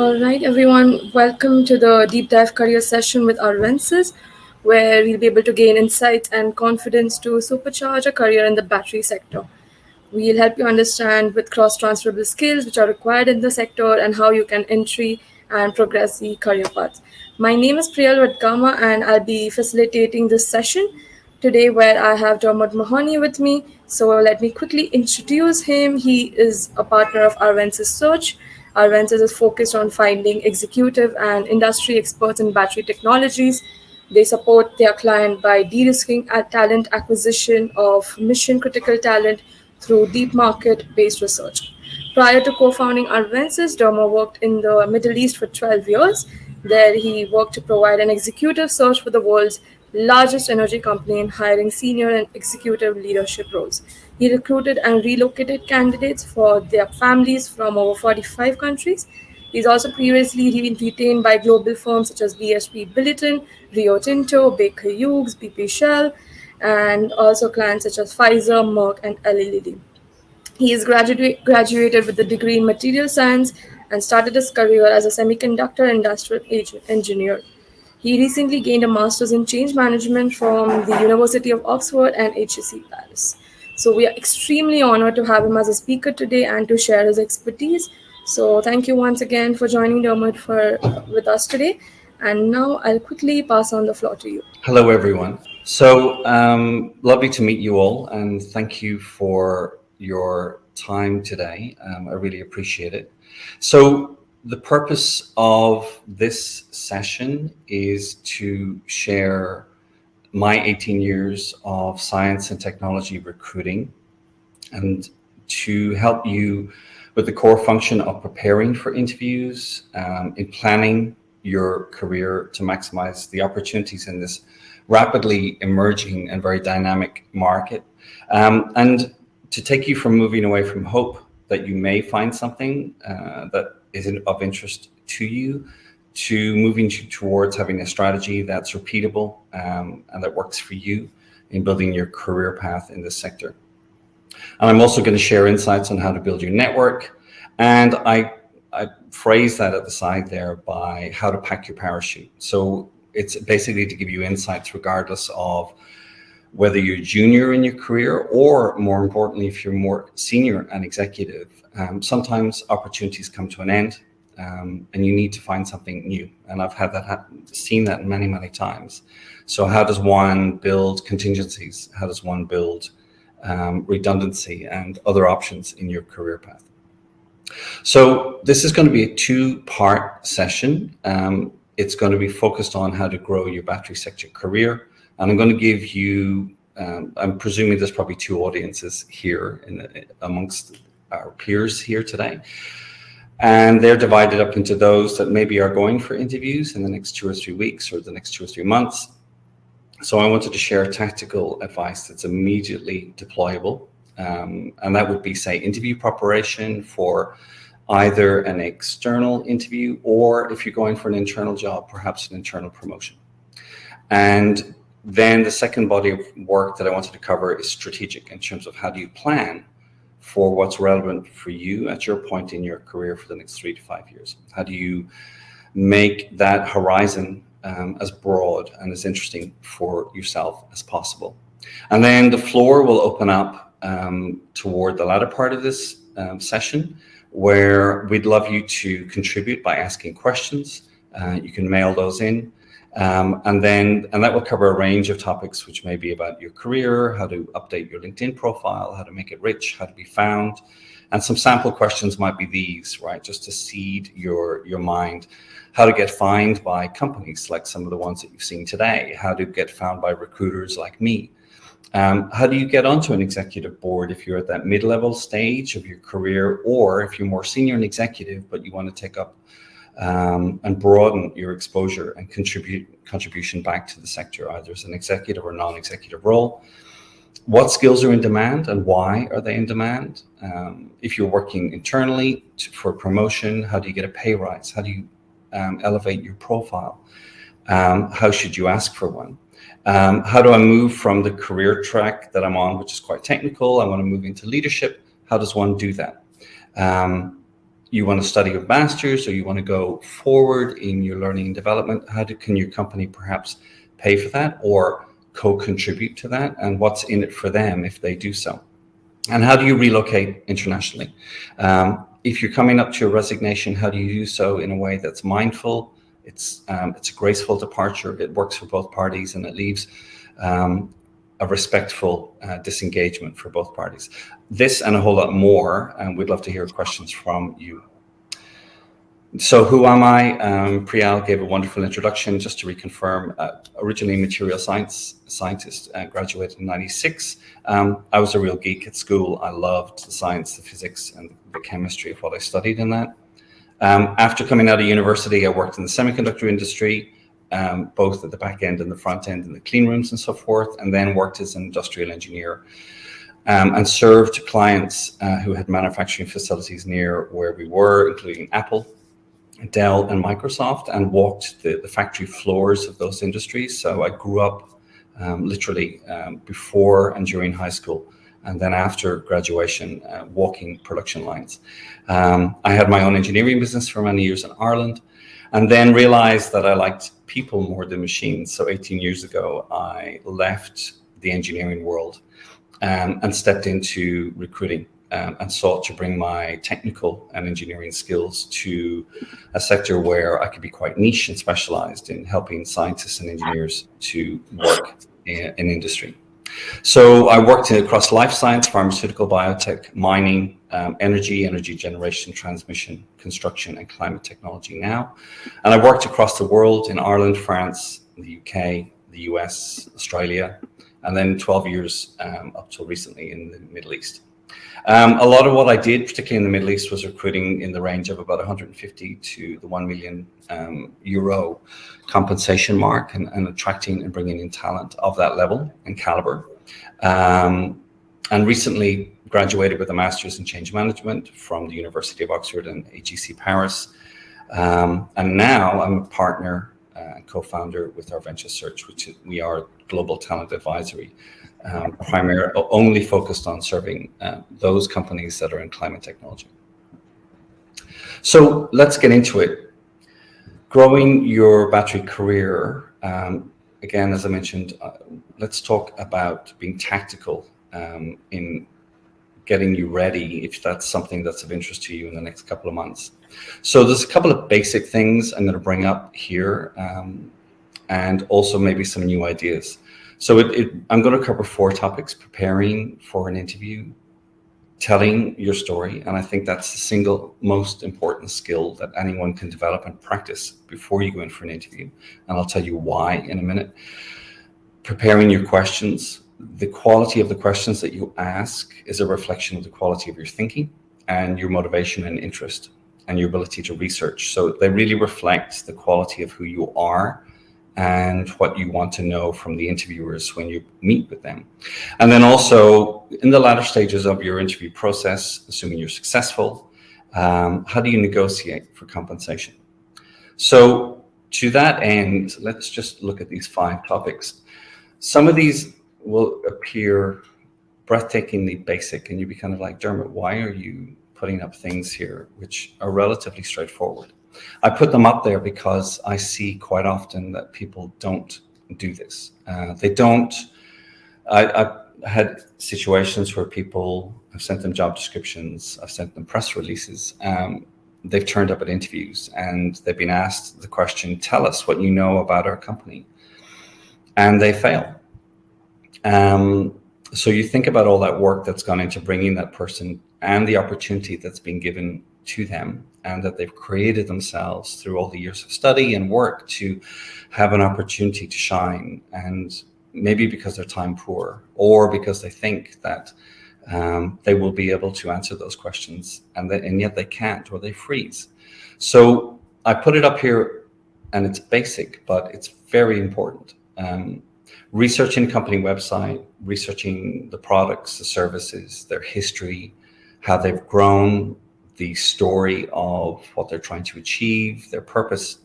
All right, everyone, welcome to the deep dive career session with Arvensis, where we'll be able to gain insights and confidence to supercharge a career in the battery sector. We'll help you understand with cross transferable skills which are required in the sector and how you can entry and progress the career path. My name is Priyal Vadkama, and I'll be facilitating this session today where I have Dermot Mahoney with me. So let me quickly introduce him. He is a partner of Arvensis Search. Arvensis is focused on finding executive and industry experts in battery technologies. They support their client by de-risking talent acquisition of mission critical talent through deep market based research. Prior to co-founding Arvensis, Dermot worked in the Middle East for 12 years. There he worked to provide an executive search for the world's largest energy company in hiring senior and executive leadership roles. He recruited and relocated candidates for their families from over 45 countries. He's also previously been retained by global firms such as BHP Billiton, Rio Tinto, Baker Hughes, BP Shell, and also clients such as Pfizer, Merck, and Eli Lilly. He is graduated with a degree in material science and started his career as a semiconductor industrial engineer. He recently gained a master's in change management from the University of Oxford and HEC Paris. So we are extremely honored to have him as a speaker today and to share his expertise. So thank you once again for joining Dermot with us today. And now I'll quickly pass on the floor to you. Hello, everyone. So lovely to meet you all, and thank you for your time today. I really appreciate it. So the purpose of this session is to share my 18 years of science and technology recruiting and to help you with the core function of preparing for interviews, in planning your career to maximize the opportunities in this rapidly emerging and very dynamic market, and to take you from moving away from hope that you may find something that is of interest to you, to moving towards having a strategy that's repeatable and that works for you in building your career path in this sector. And I'm also going to share insights on how to build your network, and I phrase that at the side there by how to pack your parachute. So it's basically to give you insights regardless of whether you're junior in your career or, more importantly, if you're more senior and executive. Sometimes opportunities come to an end, and you need to find something new. And I've had that seen that many, many times. So how does one build contingencies? How does one build redundancy and other options in your career path? So this is going to be a two-part session. It's going to be focused on how to grow your battery sector career. And I'm going to give you, I'm presuming there's probably two audiences here amongst our peers here today. And they're divided up into those that maybe are going for interviews in the next 2 or 3 weeks or the next 2 or 3 months. So I wanted to share tactical advice that's immediately deployable. And that would be, say, interview preparation for either an external interview or, if you're going for an internal job, perhaps an internal promotion. And then the second body of work that I wanted to cover is strategic in terms of how do you plan for what's relevant for you at your point in your career for the next 3 to 5 years. How do you make that horizon as broad and as interesting for yourself as possible? And then the floor will open up toward the latter part of this session, where we'd love you to contribute by asking questions. You can mail those in. And that will cover a range of topics, which may be about your career, how to update your LinkedIn profile, how to make it rich, how to be found. And some sample questions might be these, right? Just to seed your mind. How to get found by companies like some of the ones that you've seen today. How to get found by recruiters like me. How do you get onto an executive board if you're at that mid-level stage of your career, or if you're more senior and executive, but you want to take up and broaden your exposure and contribution back to the sector, either as an executive or non-executive role? What skills are in demand and why are they in demand? If you're working internally for promotion, how do you get a pay rise? How do you elevate your profile? How should you ask for one? How do I move from the career track that I'm on, which is quite technical? I want to move into leadership. How does one do that? you want to study a master's or you want to go forward in your learning and development, can your company perhaps pay for that or co-contribute to that, and what's in it for them if they do so? And how do you relocate internationally? If you're coming up to your resignation, how do you do so in a way that's mindful? It's a graceful departure. It works for both parties, and it leaves a respectful disengagement for both parties. This and a whole lot more, and we'd love to hear questions from you. So who am I? Priyal gave a wonderful introduction. Just to reconfirm, originally material scientist, graduated in '96. I was a real geek at school. I loved the science, the physics, and the chemistry of what I studied in that. After coming out of university, I worked in the semiconductor industry, both at the back end and the front end in the clean rooms and so forth, and then worked as an industrial engineer and served clients who had manufacturing facilities near where we were, including Apple, Dell, and Microsoft, and walked the factory floors of those industries. So I grew up literally before and during high school, and then after graduation, walking production lines. I had my own engineering business for many years in Ireland, and then realized that I liked people more than machines. So 18 years ago, I left the engineering world and stepped into recruiting. And sought to bring my technical and engineering skills to a sector where I could be quite niche and specialized in helping scientists and engineers to work in industry. So I worked across life science, pharmaceutical, biotech, mining, energy generation, transmission, construction, and climate technology now. And I worked across the world in Ireland, France, the UK, the US, Australia, and then 12 years up till recently in the Middle East. A lot of what I did, particularly in the Middle East, was recruiting in the range of about 150 to the 1 million euro compensation mark, and attracting and bringing in talent of that level and caliber. And recently graduated with a master's in change management from the University of Oxford and HEC Paris. And now I'm a partner and co-founder with Arvensis Search, which we are global talent advisory. Only focused on serving those companies that are in climate technology. So let's get into it. Growing your battery career. Again, as I mentioned, let's talk about being tactical in getting you ready if that's something that's of interest to you in the next couple of months. So there's a couple of basic things I'm going to bring up here, and also maybe some new ideas. So I'm going to cover 4 topics: preparing for an interview, telling your story, and I think that's the single most important skill that anyone can develop and practice before you go in for an interview, and I'll tell you why in a minute. Preparing your questions. The quality of the questions that you ask is a reflection of the quality of your thinking and your motivation and interest and your ability to research. So they really reflect the quality of who you are and what you want to know from the interviewers when you meet with them. And then also in the latter stages of your interview process, assuming you're successful, how do you negotiate for compensation? So to that end, let's just look at these 5 topics. Some of these will appear breathtakingly basic, and you'll be kind of like, Dermot, why are you putting up things here which are relatively straightforward? I put them up there because I see quite often that people don't do this. They don't. I've had situations where people have sent them job descriptions, I've sent them press releases. They've turned up at interviews and they've been asked the question, tell us what you know about our company. And they fail. So you think about all that work that's gone into bringing that person and the opportunity that's been given to them, and that they've created themselves through all the years of study and work to have an opportunity to shine. And maybe because they're time poor, or because they think that they will be able to answer those questions, and yet they can't, or they freeze. So I put it up here, and it's basic, but it's very important. Researching the company website, researching the products, the services, their history, how they've grown, the story of what they're trying to achieve, their purpose.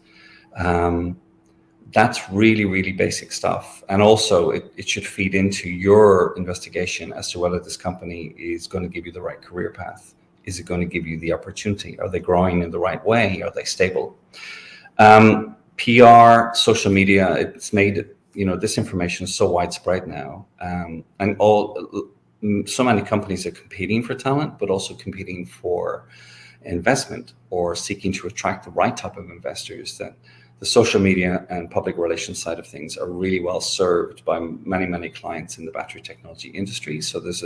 That's really, really basic stuff. And also it should feed into your investigation as to whether this company is going to give you the right career path Is it going to give you the opportunity? Are they growing in the right way? Are they stable? PR, social media, it's made it, this information is so widespread now. And so many companies are competing for talent, but also competing for investment or seeking to attract the right type of investors, that the social media and public relations side of things are really well served by many, many clients in the battery technology industry. So there's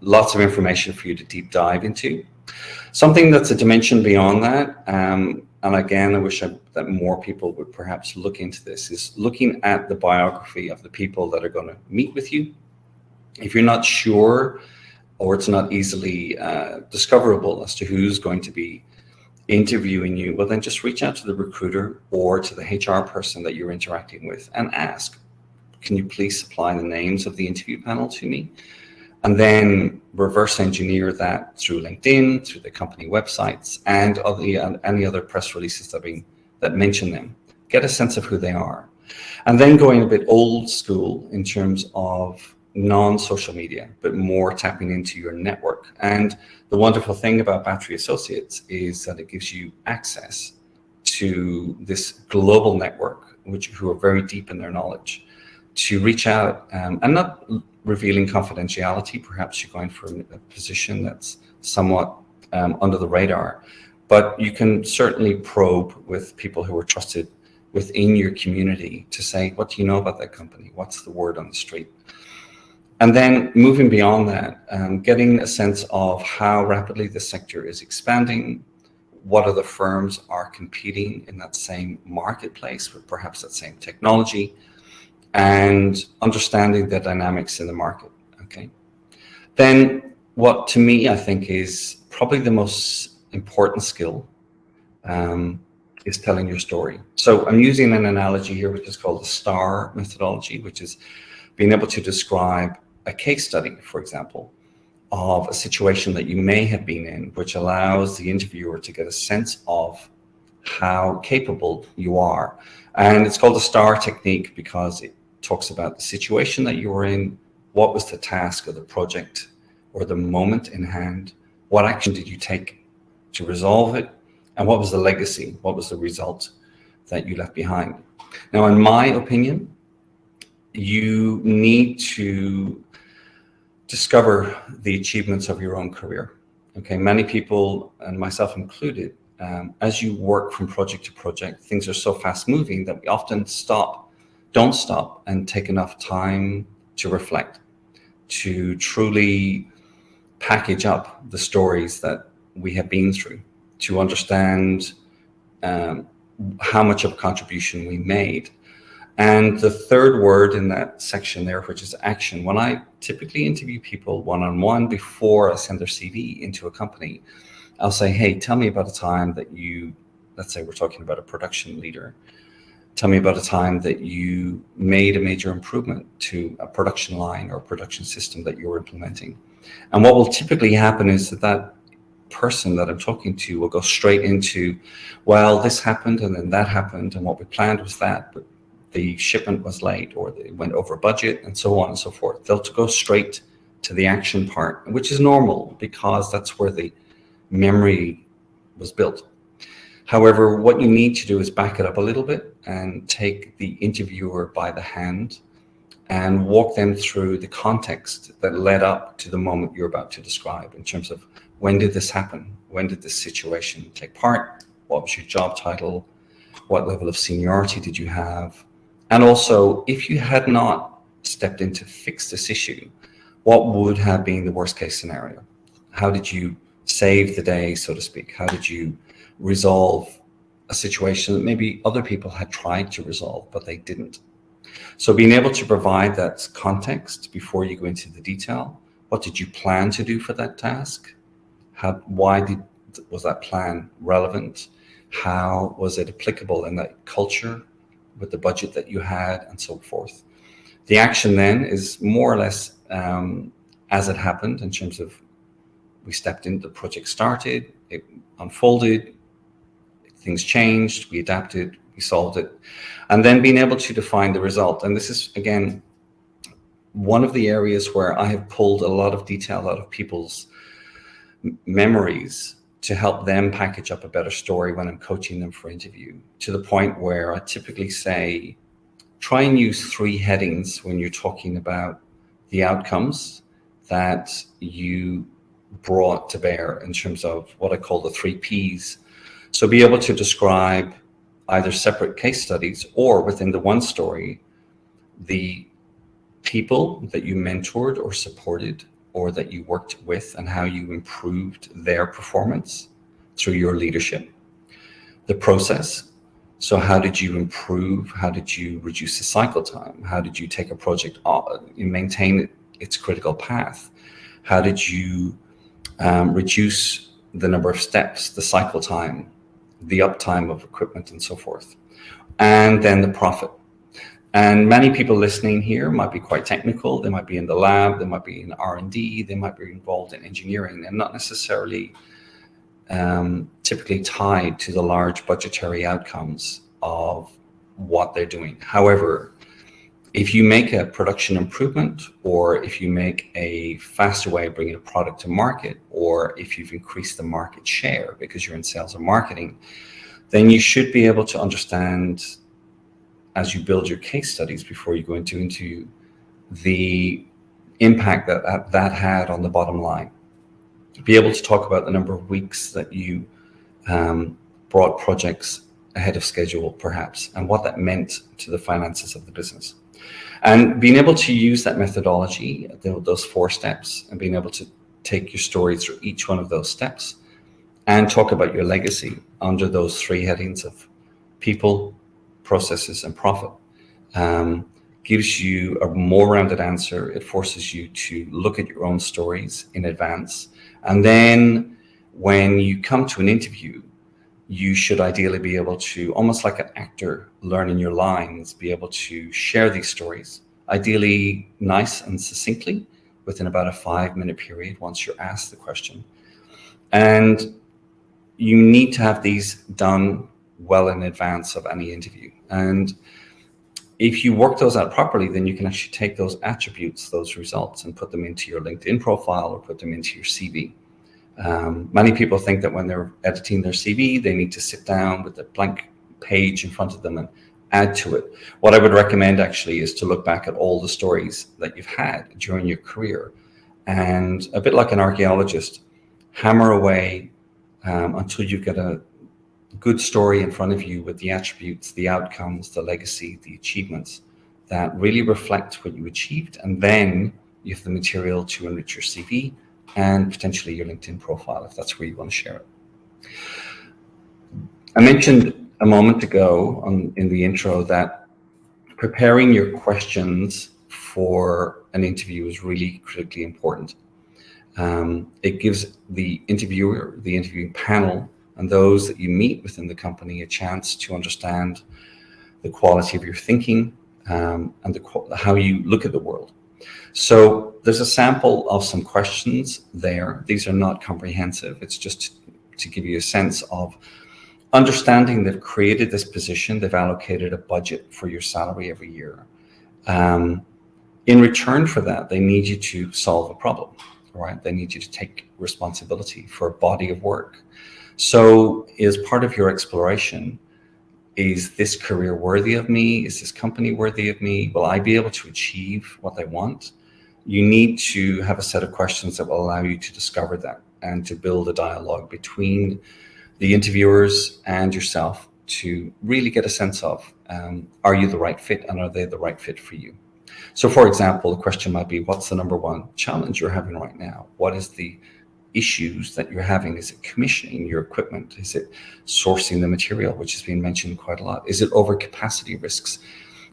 lots of information for you to deep dive into. Something that's a dimension beyond that, and again, I wish that more people would perhaps look into this, is looking at the biography of the people that are going to meet with you. If you're not sure, or it's not easily discoverable as to who's going to be interviewing you, well, then just reach out to the recruiter or to the HR person that you're interacting with and ask, can you please supply the names of the interview panel to me? And then reverse engineer that through LinkedIn, through the company websites, and any other press releases that mention them. Get a sense of who they are. And then going a bit old school in terms of non-social media, but more tapping into your network. And the wonderful thing about Battery Associates is that it gives you access to this global network, who are very deep in their knowledge, to reach out and not revealing confidentiality. Perhaps you're going for a position that's somewhat under the radar, but you can certainly probe with people who are trusted within your community to say, what do you know about that company? What's the word on the street? And then moving beyond that, getting a sense of how rapidly the sector is expanding, what other firms are competing in that same marketplace with perhaps that same technology, and understanding the dynamics in the market. Okay. Then what to me, I think, is probably the most important skill is telling your story. So I'm using an analogy here, which is called the STAR methodology, which is being able to describe a case study, for example, of a situation that you may have been in, which allows the interviewer to get a sense of how capable you are. And it's called the STAR technique because it talks about the situation that you were in, what was the task or the project or the moment in hand, what action did you take to resolve it, and what was the legacy, what was the result that you left behind. Now, in my opinion, you need to discover the achievements of your own career. Okay, many people, and myself included, as you work from project to project, things are so fast moving that we often don't stop and take enough time to reflect, to truly package up the stories that we have been through, to understand how much of a contribution we made. And the third word in that section there, which is action, when I typically interview people one-on-one before I send their CV into a company, I'll say, hey, tell me about a time that let's say we're talking about a production leader. Tell me about a time that you made a major improvement to a production line or a production system that you're implementing. And what will typically happen is that person that I'm talking to will go straight into, well, this happened and then that happened, and what we planned was that, but the shipment was late or they went over budget and so on and so forth. They'll go straight to the action part, which is normal because that's where the memory was built. However, what you need to do is back it up a little bit and take the interviewer by the hand and walk them through the context that led up to the moment you're about to describe, in terms of when did this happen? When did this situation take part? What was your job title? What level of seniority did you have? And also, if you had not stepped in to fix this issue, what would have been the worst case scenario? How did you save the day, so to speak? How did you resolve a situation that maybe other people had tried to resolve, but they didn't? So being able to provide that context before you go into the detail. What did you plan to do for that task? Was that plan relevant? How was it applicable in that culture with the budget that you had, and so forth? The action then is more or less as it happened, in terms of we stepped in, the project started, it unfolded, things changed, we adapted, we solved it, and then being able to define the result. And this is, again, one of the areas where I have pulled a lot of detail out of people's memories to help them package up a better story when I'm coaching them for interview, to the point where I typically say, try and use 3 headings when you're talking about the outcomes that you brought to bear in terms of what I call the 3 Ps. So be able to describe either separate case studies or within the one story, the people that you mentored or supported or that you worked with and how you improved their performance through your leadership. The process. So how did you improve? How did you reduce the cycle time? How did you take a project and maintain its critical path? How did you reduce the number of steps, the cycle time, the uptime of equipment, and so forth? And then the profit. And many people listening here might be quite technical. They might be in the lab, they might be in R&D, they might be involved in engineering, and not necessarily typically tied to the large budgetary outcomes of what they're doing. However, if you make a production improvement, or if you make a faster way of bringing a product to market, or if you've increased the market share because you're in sales and marketing, then you should be able to understand, as you build your case studies before you go into interview, the impact that had on the bottom line. Be able to talk about the number of weeks that you brought projects ahead of schedule, perhaps, and what that meant to the finances of the business. And being able to use that methodology, those 4 steps, and being able to take your story through each one of those steps and talk about your legacy under those 3 headings of people, processes, and profit, gives you a more rounded answer. It forces you to look at your own stories in advance. And then when you come to an interview, you should ideally be able to, almost like an actor learning your lines, be able to share these stories, ideally nice and succinctly, within about a 5-minute period once you're asked the question. And you need to have these done well in advance of any interview. And if you work those out properly, then you can actually take those attributes, those results, and put them into your LinkedIn profile or put them into your CV. Many people think that when they're editing their CV, they need to sit down with a blank page in front of them and add to it. What I would recommend actually is to look back at all the stories that you've had during your career, and a bit like an archaeologist, hammer away until you get a good story in front of you with the attributes, the outcomes, the legacy, the achievements that really reflect what you achieved. And then you have the material to enrich your CV and potentially your LinkedIn profile, if that's where you want to share it. I mentioned a moment ago in the intro that preparing your questions for an interview is really critically important. It gives the interviewer, the interviewing panel, and those that you meet within the company a chance to understand the quality of your thinking and how you look at the world. So there's a sample of some questions there. These are not comprehensive. It's just to give you a sense of understanding they've created this position. They've allocated a budget for your salary every year. In return for that, they need you to solve a problem, right? They need you to take responsibility for a body of work. So as part of your exploration, is this career worthy of me? Is this company worthy of me? Will I be able to achieve what I want? You need to have a set of questions that will allow you to discover that and to build a dialogue between the interviewers and yourself to really get a sense of, are you the right fit, and are they the right fit for you? So for example, the question might be, what's the number one challenge you're having right now? What is the issues that you're having? Is it commissioning your equipment? Is it sourcing the material, which has been mentioned quite a lot? Is it overcapacity risks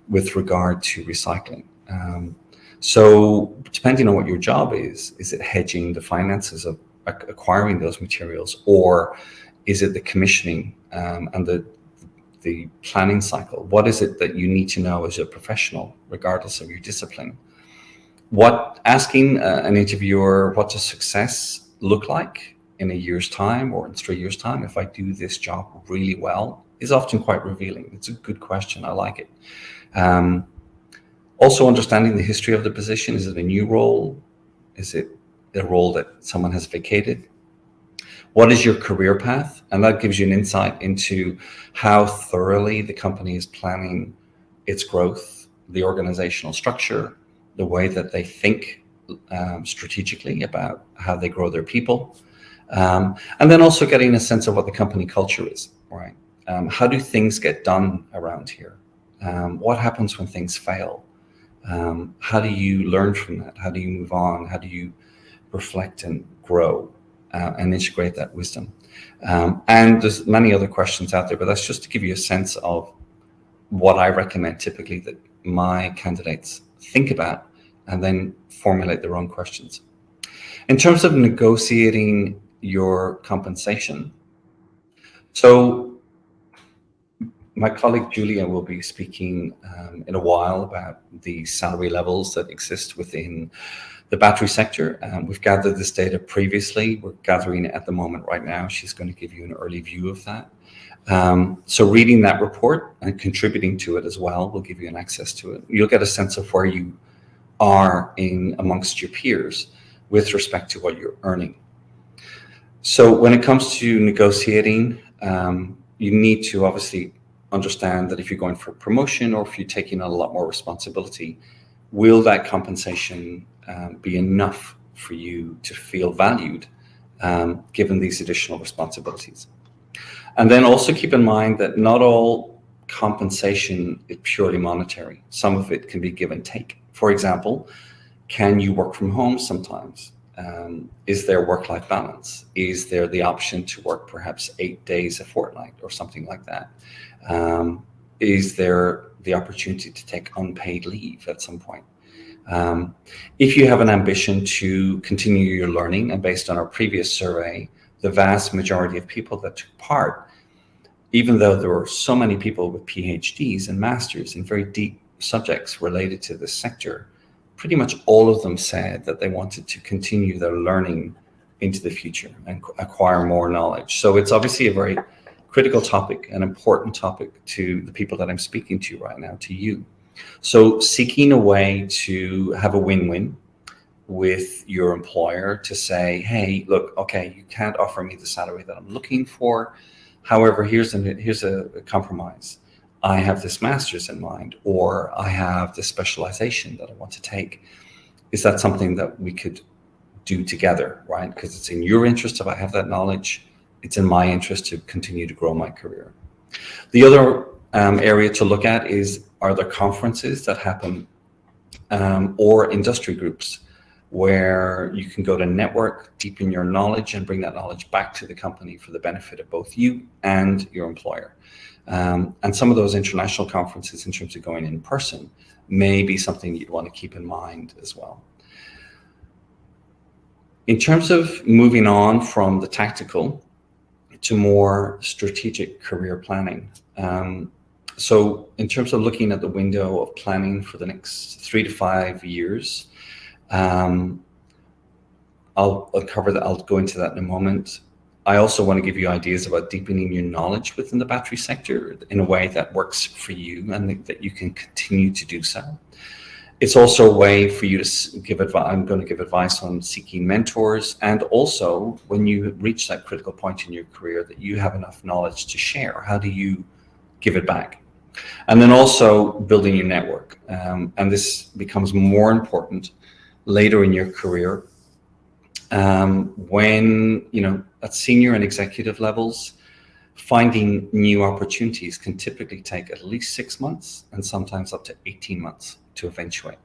with regard to recycling? So depending on what your job is it hedging the finances of acquiring those materials, or is it the commissioning and the planning cycle? What is it that you need to know as a professional, regardless of your discipline? Asking an interviewer, what does success look like in a year's time or in 3 years' time if I do this job really well, is often quite revealing. It's a good question. I like it. Also understanding the history of the position. Is it a new role? Is it a role that someone has vacated? What is your career path? And that gives you an insight into how thoroughly the company is planning its growth, the organizational structure, the way that they think strategically about how they grow their people. And then also getting a sense of what the company culture is, right? How do things get done around here? What happens when things fail? How do you learn from that? How do you move on? How do you reflect and grow and integrate that wisdom? And there's many other questions out there, but that's just to give you a sense of what I recommend typically that my candidates think about and then formulate their own questions. In terms of negotiating your compensation, so my colleague Julia will be speaking in a while about the salary levels that exist within the battery sector. We've gathered this data previously. We're gathering it at the moment right now. She's going to give you an early view of that. So reading that report and contributing to it as well will give you an access to it. You'll get a sense of where you are in amongst your peers with respect to what you're earning. So when it comes to negotiating, you need to obviously understand that if you're going for promotion or if you're taking on a lot more responsibility, will that compensation be enough for you to feel valued given these additional responsibilities? And then also keep in mind that not all compensation is purely monetary. Some of it can be give and take. For example, can you work from home sometimes? Is there work-life balance? Is there the option to work perhaps 8 days a fortnight or something like that? Is there the opportunity to take unpaid leave at some point? If you have an ambition to continue your learning, and based on our previous survey, the vast majority of people that took part, even though there were so many people with PhDs and masters in very deep subjects related to this sector, pretty much all of them said that they wanted to continue their learning into the future and acquire more knowledge. So it's obviously a very critical topic, an important topic to the people that I'm speaking to right now, to you. So seeking a way to have a win-win with your employer to say, hey, look, okay, you can't offer me the salary that I'm looking for. However, here's a compromise. I have this master's in mind, or I have this specialization that I want to take. Is that something that we could do together, right? Because it's in your interest if I have that knowledge. It's in my interest to continue to grow my career. The other area to look at is, are there conferences that happen or industry groups where you can go to network, deepen your knowledge, and bring that knowledge back to the company for the benefit of both you and your employer. And some of those international conferences, in terms of going in person, may be something you'd want to keep in mind as well. In terms of moving on from the tactical to more strategic career planning, so in terms of looking at the window of planning for the next 3 to 5 years, I'll cover that. I'll go into that in a moment. I also want to give you ideas about deepening your knowledge within the battery sector in a way that works for you and that you can continue to do so. It's also a way for you to give advice. I'm going to give advice on seeking mentors, and also when you reach that critical point in your career that you have enough knowledge to share, how do you give it back? And then also building your network. And this becomes more important later in your career. When, at senior and executive levels, finding new opportunities can typically take at least 6 months and sometimes up to 18 months to eventuate.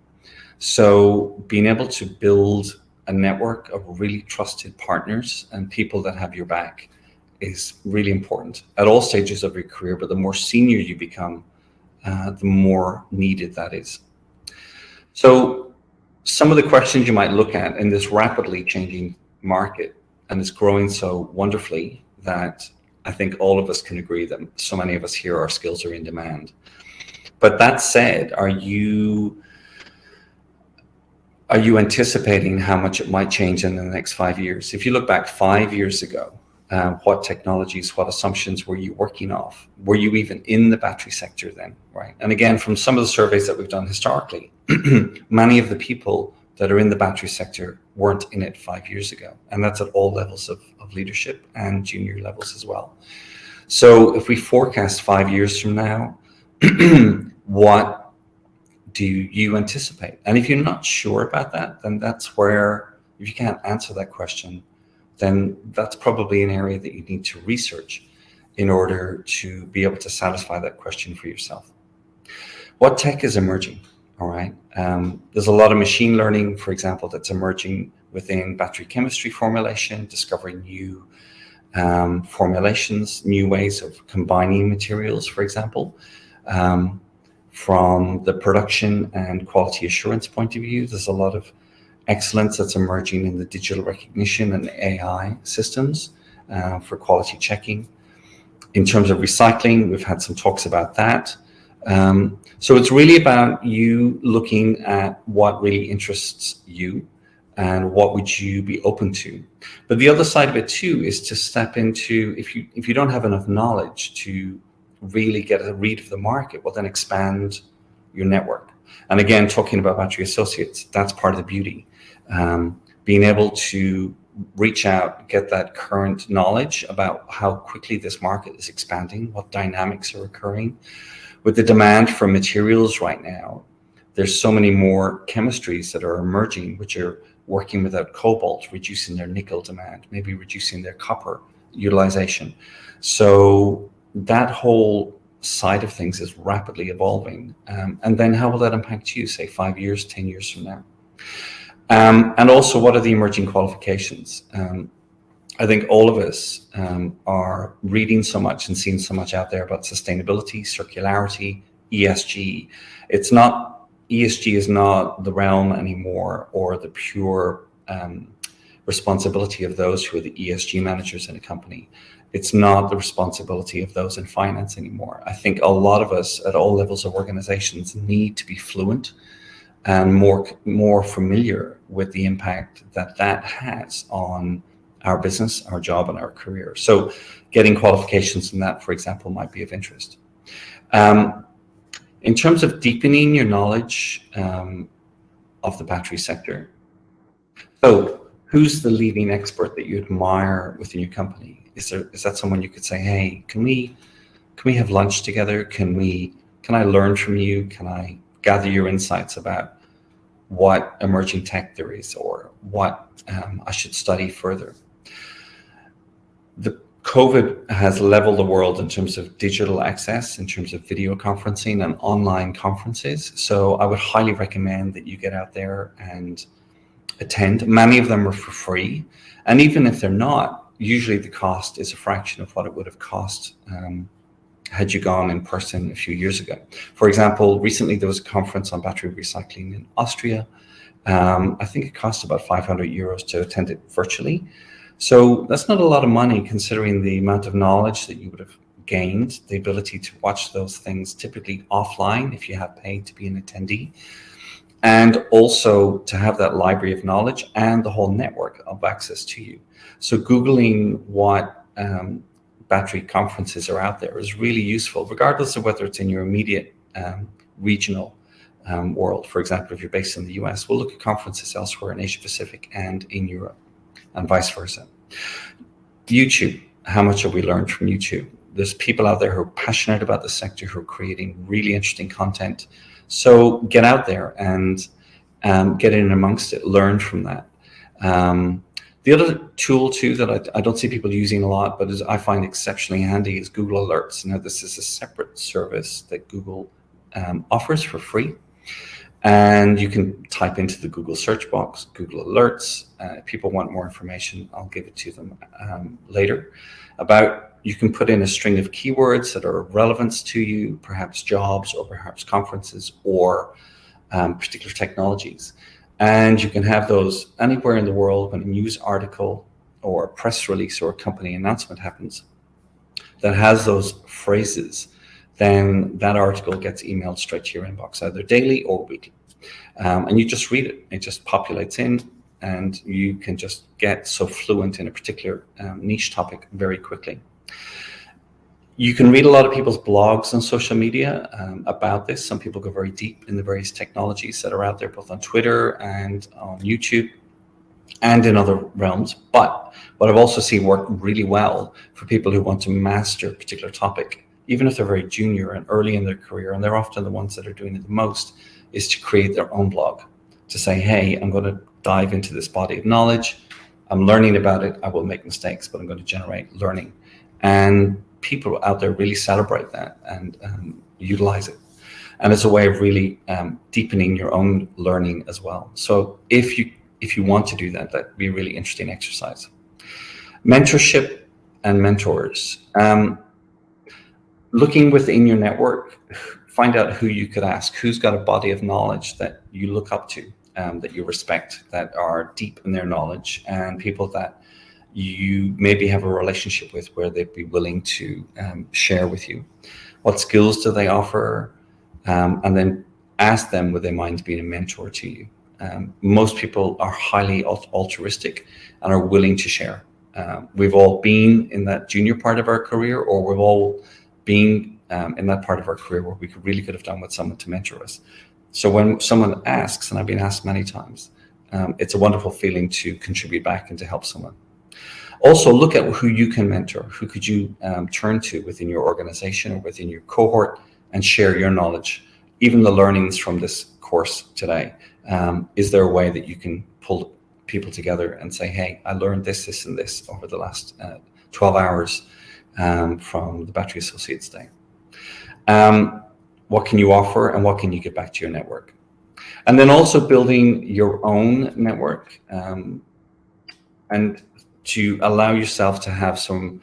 So being able to build a network of really trusted partners and people that have your back is really important at all stages of your career, but the more senior you become, the more needed that is. So some of the questions you might look at in this rapidly changing market, and it's growing so wonderfully that I think all of us can agree that so many of us here, our skills are in demand. But that said, are you anticipating how much it might change in the next 5 years? If you look back 5 years ago, what technologies, what assumptions were you working off? Were you even in the battery sector then, right? And again, from some of the surveys that we've done historically, many of the people that are in the battery sector weren't in it 5 years ago. And that's at all levels of leadership and junior levels as well. So if we forecast 5 years from now, what do you anticipate? And if you're not sure about that, then that's where, if you can't answer that question, then that's probably an area that you need to research in order to be able to satisfy that question for yourself. What tech is emerging? All right. There's a lot of machine learning, for example, that's emerging within battery chemistry formulation, discovering new formulations, new ways of combining materials, for example. From the production and quality assurance point of view, there's a lot of excellence that's emerging in the digital recognition and AI systems for quality checking. In terms of recycling, we've had some talks about that. So it's really about you looking at what really interests you and what would you be open to. But the other side of it too is to step into, if you don't have enough knowledge to really get a read of the market, well then expand your network. And again, talking about Battery Associates, that's part of the beauty. Being able to reach out, get that current knowledge about how quickly this market is expanding, what dynamics are occurring. With the demand for materials right now, there's so many more chemistries that are emerging, which are working without cobalt, reducing their nickel demand, maybe reducing their copper utilization. So that whole side of things is rapidly evolving. And then how will that impact you, say 5 years, 10 years from now? And also, what are the emerging qualifications? I think all of us are reading so much and seeing so much out there about sustainability, circularity, ESG. ESG is not the realm anymore, or the pure responsibility of those who are the ESG managers in a company. It's not the responsibility of those in finance anymore. I think a lot of us at all levels of organizations need to be fluent and more familiar with the impact that has on our business, our job, and our career. So getting qualifications in that, for example, might be of interest. In terms of deepening your knowledge of the battery sector, so who's the leading expert that you admire within your company? Is that someone you could say, hey, can we have lunch together? Can I learn from you? Can I gather your insights about what emerging tech there is, or what I should study further? The COVID has leveled the world in terms of digital access, in terms of video conferencing and online conferences. So I would highly recommend that you get out there and attend. Many of them are for free. And even if they're not, usually the cost is a fraction of what it would have cost had you gone in person a few years ago. For example, recently there was a conference on battery recycling in Austria. I think it cost about 500 euros to attend it virtually. So that's not a lot of money considering the amount of knowledge that you would have gained, the ability to watch those things typically offline if you have paid to be an attendee, and also to have that library of knowledge and the whole network of access to you. So Googling what battery conferences are out there is really useful, regardless of whether it's in your immediate regional world. For example, if you're based in the US, we'll look at conferences elsewhere in Asia Pacific and in Europe, and vice versa. YouTube, how much have we learned from YouTube? There's people out there who are passionate about the sector, who are creating really interesting content. So get out there and get in amongst it, learn from that. The other tool too that I don't see people using a lot, but I find exceptionally handy, is Google Alerts. Now, this is a separate service that Google offers for free. And you can type into the Google search box, Google Alerts. If people want more information, I'll give it to them later. You can put in a string of keywords that are of relevance to you, perhaps jobs or perhaps conferences or particular technologies. And you can have those anywhere in the world when a news article or a press release or a company announcement happens that has those phrases. Then that article gets emailed straight to your inbox, either daily or weekly. And you just read it. It just populates in, and you can just get so fluent in a particular niche topic very quickly. You can read a lot of people's blogs on social media about this. Some people go very deep in the various technologies that are out there, both on Twitter and on YouTube and in other realms. But what I've also seen work really well for people who want to master a particular topic, even if they're very junior and early in their career, and they're often the ones that are doing it the most, is to create their own blog, to say, hey, I'm going to dive into this body of knowledge. I'm learning about it. I will make mistakes, but I'm going to generate learning. And people out there really celebrate that and utilize it. And it's a way of really deepening your own learning as well. So if you want to do that, that'd be a really interesting exercise. Mentorship and mentors. Looking within your network, find out who you could ask, who's got a body of knowledge that you look up to, that you respect, that are deep in their knowledge, and people that you maybe have a relationship with where they'd be willing to share with you. What skills do they offer? And then ask them, would they mind being a mentor to you? Most people are highly altruistic and are willing to share. We've all been in that junior part of our career, or we've all been in that part of our career where we really could have done with someone to mentor us. So when someone asks, and I've been asked many times, it's a wonderful feeling to contribute back and to help someone. Also, look at who you can mentor. Who could you turn to within your organization or within your cohort and share your knowledge, even the learnings from this course today. Is there a way that you can pull people together and say, hey, I learned this, this, and this over the last 12 hours from the Battery Associates Day? What can you offer and what can you get back to your network? And then also building your own network and to allow yourself to have some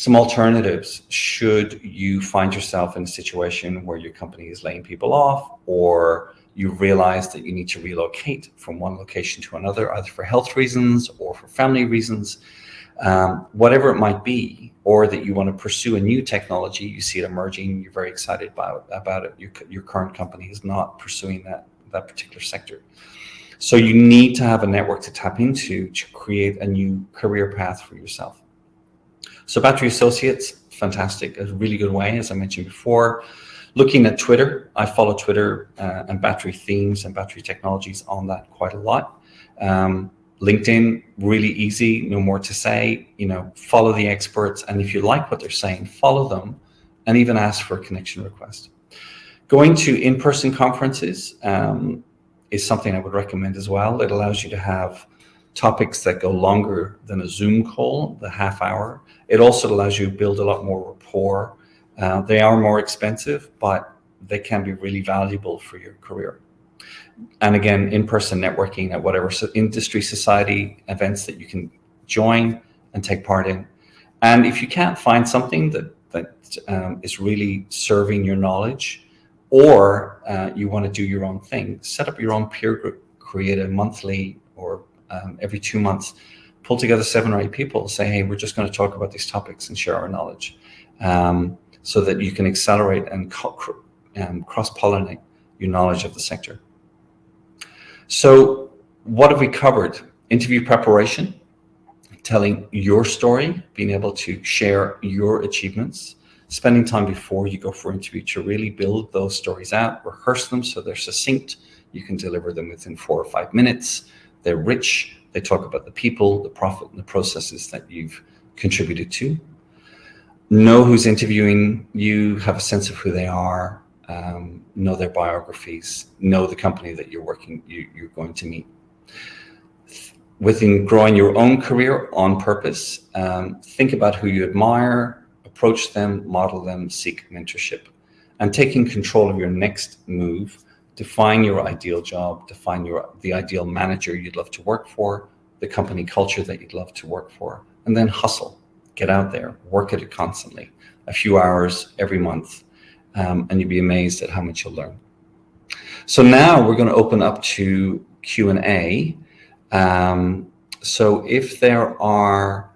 alternatives should you find yourself in a situation where your company is laying people off, or you realize that you need to relocate from one location to another, either for health reasons or for family reasons, whatever it might be, or that you want to pursue a new technology, you see it emerging, you're very excited about it, your current company is not pursuing that particular sector. So you need to have a network to tap into to create a new career path for yourself. So Battery Associates, fantastic, a really good way, as I mentioned before. Looking at Twitter, I follow Twitter and battery themes and battery technologies on that quite a lot. LinkedIn, really easy, no more to say, follow the experts. And if you like what they're saying, follow them and even ask for a connection request. Going to in-person conferences is something I would recommend as well. It allows you to have topics that go longer than a Zoom call, the half hour. It also allows you to build a lot more rapport. They are more expensive, but they can be really valuable for your career. And again, in-person networking at whatever industry society events that you can join and take part in. And if you can't find something that is really serving your knowledge, or you want to do your own thing, set up your own peer group, create a monthly or every 2 months, pull together 7 or 8 people, say, hey, we're just going to talk about these topics and share our knowledge, so that you can accelerate and cross-pollinate your knowledge of the sector. So what have we covered? Interview preparation, telling your story, being able to share your achievements, spending time before you go for interview to really build those stories out, rehearse them so they're succinct. You can deliver them within 4 or 5 minutes. They're rich. They talk about the people, the profit, and the processes that you've contributed to. Know who's interviewing you, have a sense of who they are, know their biographies, know the company that you're going to meet. Within growing your own career on purpose, think about who you admire, approach them, model them, seek mentorship, and taking control of your next move. Define your ideal job, define the ideal manager you'd love to work for, the company culture that you'd love to work for, and then hustle. Get out there, work at it constantly, a few hours every month, and you'll be amazed at how much you'll learn. So now we're going to open up to Q&A. So if there are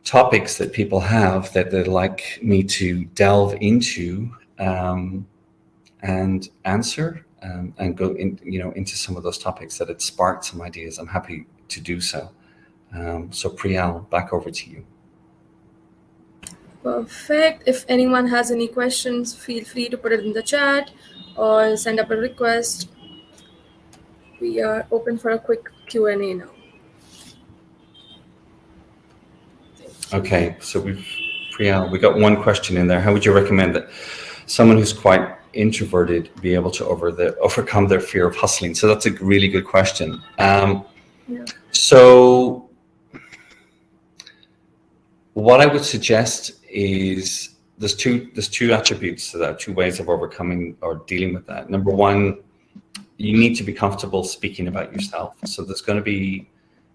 topics that people have that they'd like me to delve into and answer, and go into some of those topics that had sparked some ideas, I'm happy to do so. So Priyal, back over to you. Perfect. If anyone has any questions, feel free to put it in the chat or send up a request. We are open for a quick Q&A now. Thank you. Okay, so we got one question in there. How would you recommend that someone who's quite introverted be able to overcome their fear of hustling? So that's a really good question. Yeah. So what I would suggest is there's two attributes to that, two ways of overcoming or dealing with that. Number one, you need to be comfortable speaking about yourself. So there's going to be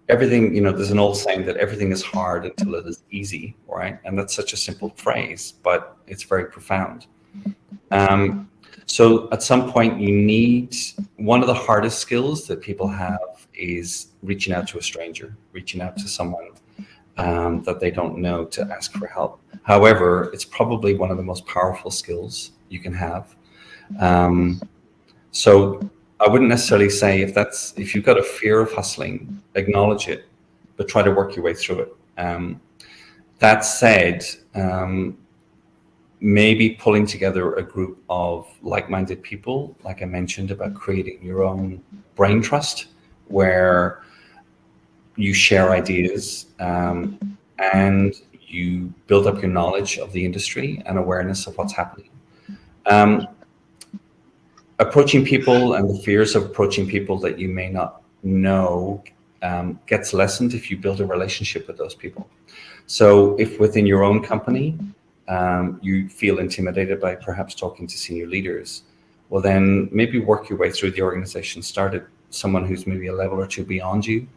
everything, there's an old saying that everything is hard until it is easy, right? And that's such a simple phrase, but it's very profound. So at some point you need, one of the hardest skills that people have is reaching out to a stranger, reaching out to someone that they don't know to ask for help. However, it's probably one of the most powerful skills you can have. So I wouldn't necessarily say if you've got a fear of hustling, acknowledge it, but try to work your way through it. That said, maybe pulling together a group of like-minded people, like I mentioned about creating your own brain trust, where you share ideas and you build up your knowledge of the industry and awareness of what's happening. Approaching people and the fears of approaching people that you may not know gets lessened if you build a relationship with those people. So if within your own company you feel intimidated by perhaps talking to senior leaders, well then maybe work your way through the organization. Start at someone who's maybe a level or two beyond you,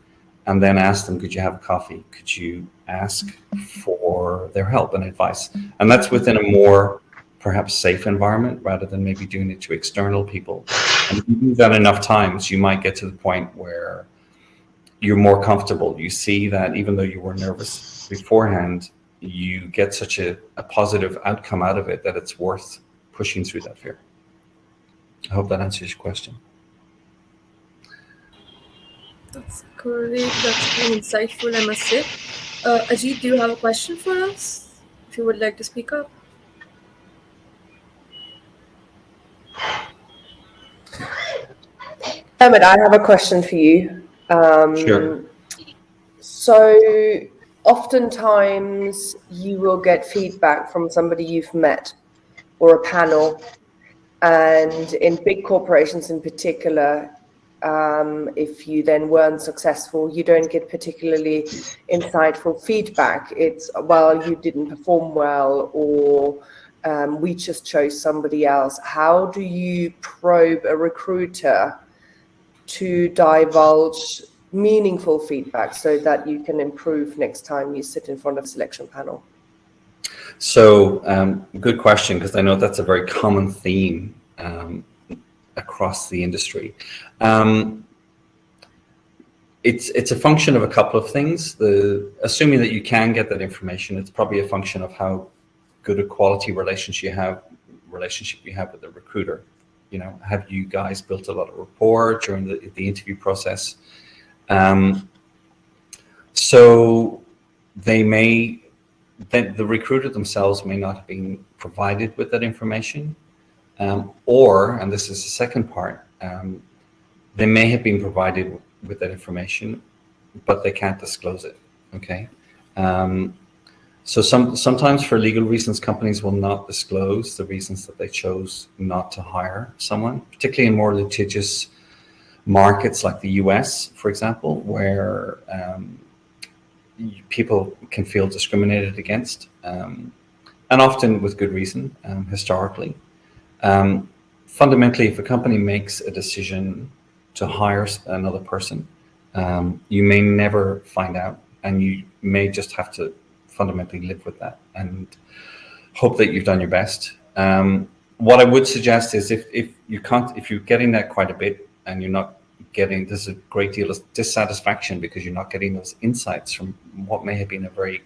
and then ask them, could you have a coffee? Could you ask for their help and advice? And that's within a more perhaps safe environment rather than maybe doing it to external people. And if you do that enough times, you might get to the point where you're more comfortable. You see that even though you were nervous beforehand, you get such a positive outcome out of it that it's worth pushing through that fear. I hope that answers your question. That's great. That's very insightful, I must say. Ajit, do you have a question for us? If you would like to speak up. Dermot, I have a question for you. Sure. So oftentimes you will get feedback from somebody you've met or a panel, and in big corporations in particular, if you then weren't successful, you don't get particularly insightful feedback. It's, well, you didn't perform well, or we just chose somebody else. How do you probe a recruiter to divulge meaningful feedback so that you can improve next time you sit in front of a selection panel? So good question, because I know that's a very common theme across the industry. It's a function of a couple of things. Assuming that you can get that information, it's probably a function of how good a quality relationship you have with the recruiter. Have you guys built a lot of rapport during the interview process? So the recruiter themselves may not have been provided with that information, or, and this is the second part, they may have been provided with that information, but they can't disclose it. Okay. So sometimes for legal reasons, companies will not disclose the reasons that they chose not to hire someone, particularly in more litigious markets like the US, for example, where people can feel discriminated against, and often with good reason, historically. Fundamentally, if a company makes a decision to hire another person, you may never find out, and you may just have to fundamentally live with that and hope that you've done your best. What I would suggest is if you're getting that quite a bit and you're not getting, there's a great deal of dissatisfaction because you're not getting those insights from what may have been a very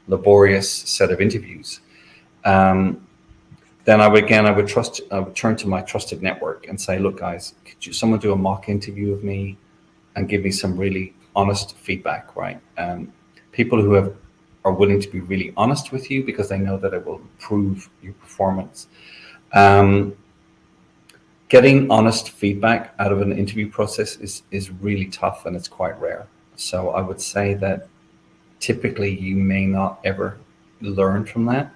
laborious set of interviews, then I would turn to my trusted network and say, look guys, could someone do a mock interview of me and give me some really honest feedback, right? People who have are willing to be really honest with you because they know that it will improve your performance. Getting honest feedback out of an interview process is really tough, and it's quite rare. So I would say that typically you may not ever learn from that.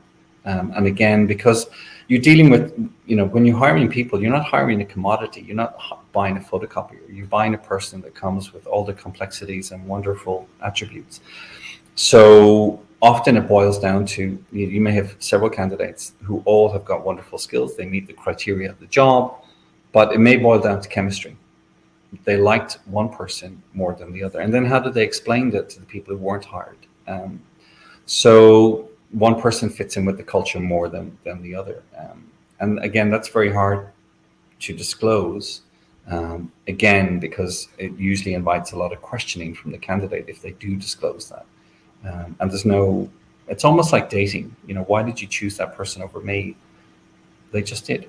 And again, because you're dealing with, when you're hiring people, you're not hiring a commodity. You're not buying a photocopier. You're buying a person that comes with all the complexities and wonderful attributes. So often it boils down to, you may have several candidates who all have got wonderful skills. They meet the criteria of the job, but it may boil down to chemistry. They liked one person more than the other. And then how did they explain that to the people who weren't hired? So one person fits in with the culture more than the other. And again, that's very hard to disclose, again, because it usually invites a lot of questioning from the candidate if they do disclose that. And it's almost like dating. Why did you choose that person over me? They just did.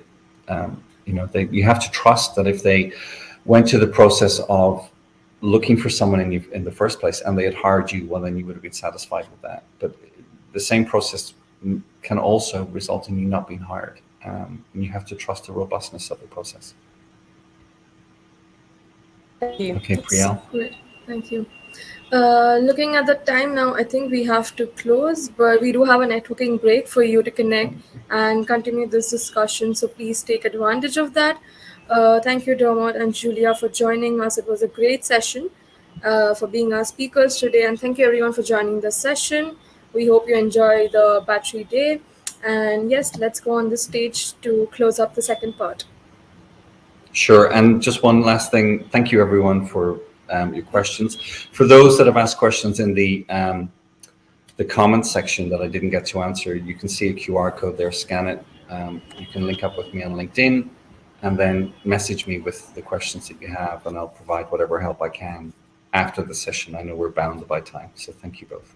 You have to trust that if they went to the process of looking for someone in the first place and they had hired you, well, then you would have been satisfied with that. But the same process can also result in you not being hired. And you have to trust the robustness of the process. Thank you. Okay, Priyal. Great. Thank you. Looking at the time now, I think we have to close, but we do have a networking break for you to connect and continue this discussion. So please take advantage of that. Thank you, Dermot and Julia, for joining us. It was a great session, for being our speakers today. And thank you, everyone, for joining the session. We hope you enjoy the battery day. And yes, let's go on the stage to close up the second part. Sure. And just one last thing. Thank you, everyone, for your questions. For those that have asked questions in the comments section that I didn't get to answer, you can see a QR code there, scan it. You can link up with me on LinkedIn and then message me with the questions that you have, and I'll provide whatever help I can after the session. I know we're bound by time, so thank you both.